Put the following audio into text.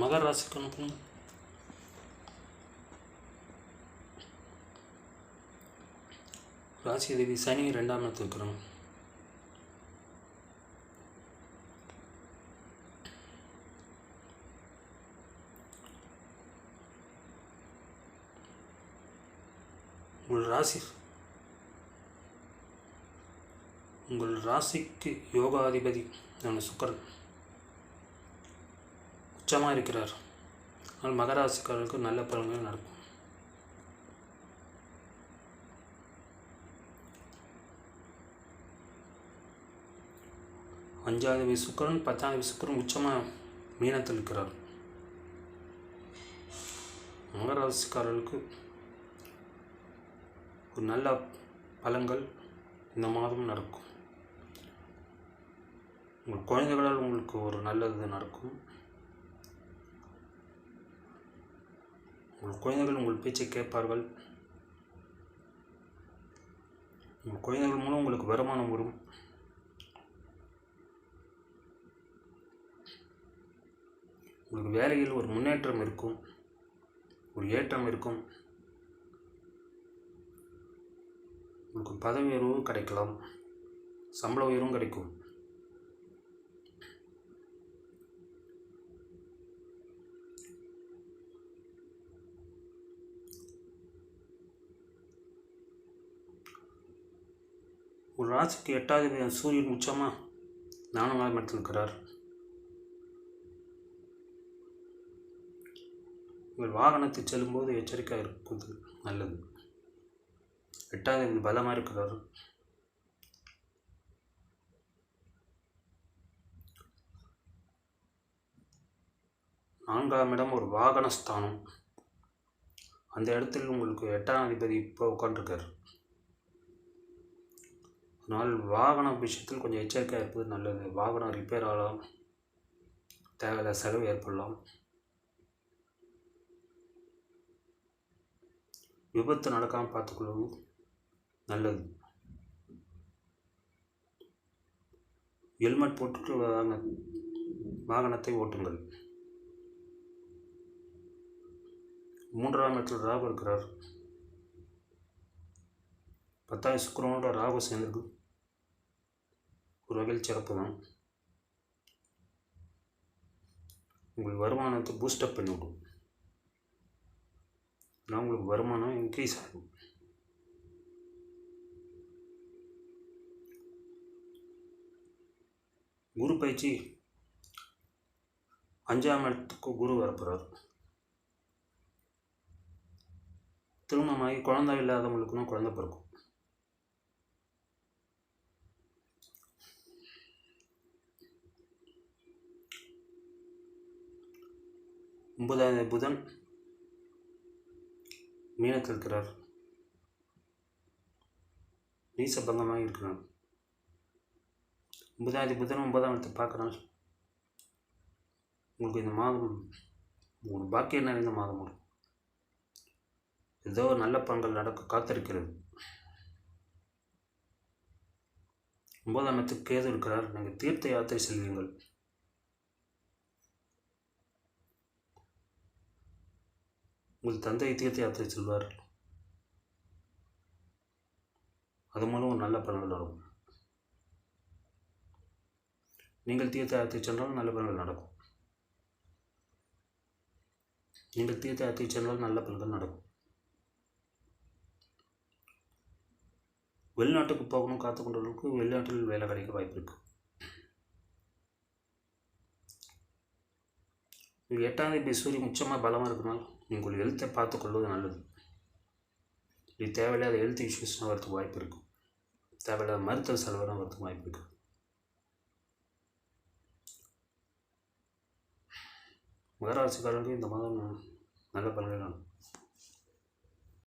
மகர ராசிக்கு அனுப்புங்க. ராசி அதிபதி சனி 2ஆம் இடத்துல இருக்கிறாங்க. உங்கள் ராசிக்கு யோகாதிபதி சுக்கிரன் உச்சமாக இருக்கிறார். அதனால் மகராசிக்காரர்களுக்கு நல்ல பலன்கள் நடக்கும். அஞ்சாவது சுக்கிரன் 10ஆம் சுக்கிரன் உச்சமாக மீனத்தில் இருக்கிறார். மகராசிக்காரர்களுக்கு ஒரு நல்ல பலன்கள் இந்த மாதம் நடக்கும். உங்கள் குழந்தைகளால் உங்களுக்கு ஒரு நல்லது நடக்கும். உங்கள் குழந்தைகள் உங்கள் பேச்சை கேட்பார்கள். உங்கள் குழந்தைகள் மூலம் உங்களுக்கு வருமானம் வரும். உங்களுக்கு வேலையில் ஒரு முன்னேற்றம் இருக்கும், ஒரு ஏற்றம் இருக்கும். உங்களுக்கு பதவி உயர்வு கிடைக்கலாம், சம்பள உயர்வும் கிடைக்கும். ஒரு ராசிக்கு 8ஆவது சூரியன் உச்சமாக 4ஆம் இடத்தில் இருக்கிறார். உங்கள் வாகனத்தை செல்லும்போது எச்சரிக்கையாக இருப்பது நல்லது. 8ஆவது பலமாக இருக்கிறார். நான்காம் இடம் ஒரு வாகனஸ்தானம். அந்த இடத்தில் உங்களுக்கு 8ஆம் அதிபதி இப்போ உட்காந்துருக்கார். அதனால் வாகன விஷயத்தில் கொஞ்சம் எச்சரிக்கையாக இருப்பது நல்லது. வாகனம் ரிப்பேர் ஆகலாம், தேவையில்ல செலவு ஏற்படலாம். விபத்து நடக்காமல் பார்த்துக்கொள்வது நல்லது. ஹெல்மெட் போட்டுட்டு வாகனத்தை ஓட்டுங்கள். 3ஆம் இடத்தில் ராகு இருக்கிறார். 10ஆவது சுக்கிரனோட ராகு சேர்ந்திருக்கு. ஒரு வகையில் சிறப்பு தான். உங்கள் வருமானத்தை பூஸ்டப் பண்ணிவிடும். நான் உங்களுக்கு வருமானம் இன்க்ரீஸ் ஆகும். குரு பயிற்சி 5ஆம் இடத்துக்கு குரு வரப்போகிறார். திருமணமாகி குழந்தை இல்லாதவங்களுக்குன்னு குழந்தை பிறக்கும். ஒன்பதாவது புதன் மீனத்தில் இருக்கிறார். நீசபங்கமாக இருக்கிறார். 9ஆவது புதன் 9ஆம் இடத்தை பார்க்குறாங்க. உங்களுக்கு இந்த மாதம் ஒரு பாக்கியம் நிறைந்த மாதம் வரும். ஏதோ நல்ல பலன்கள் நடக்க காத்திருக்கிறது. 9ஆம் இடத்துக்கு கேது இருக்கிறார். நீங்கள் தீர்த்த யாத்திரை செல்வீங்கள். உங்கள் தந்தை தீர்த்த யாத்திரை செல்வார். அது மூலம் ஒரு நல்ல பலன்கள் நடக்கும். நீங்கள் தீர்த்த யாத்திரை சென்றாலும் நல்ல பலன்கள் நடக்கும். நீங்கள் தீர்த்த யாத்திரை சென்றாலும் நல்ல பலன்கள் நடக்கும். வெளிநாட்டுக்கு போகணும் காத்துக்கொண்டவர்களுக்கு வெளிநாட்டில் வேலை கிடைக்க வாய்ப்பு இருக்கு. 8ஆம் தேதி சூரியன் உச்சமாக பலமாக இருக்கனால நீங்கள் ஹெல்த்தை பார்த்துக்கொள்வது நல்லது. இது தேவையில்லாத ஹெல்த் இஷ்யூஸ்னால் வரதுக்கு வாய்ப்பு இருக்கும். தேவையில்லாத மருத்துவ செலவுலாம் வரதுக்கு வாய்ப்பு இருக்குது. மகராசிக்காரர்களுக்கு இந்த மாதம் நல்ல பலன்கள்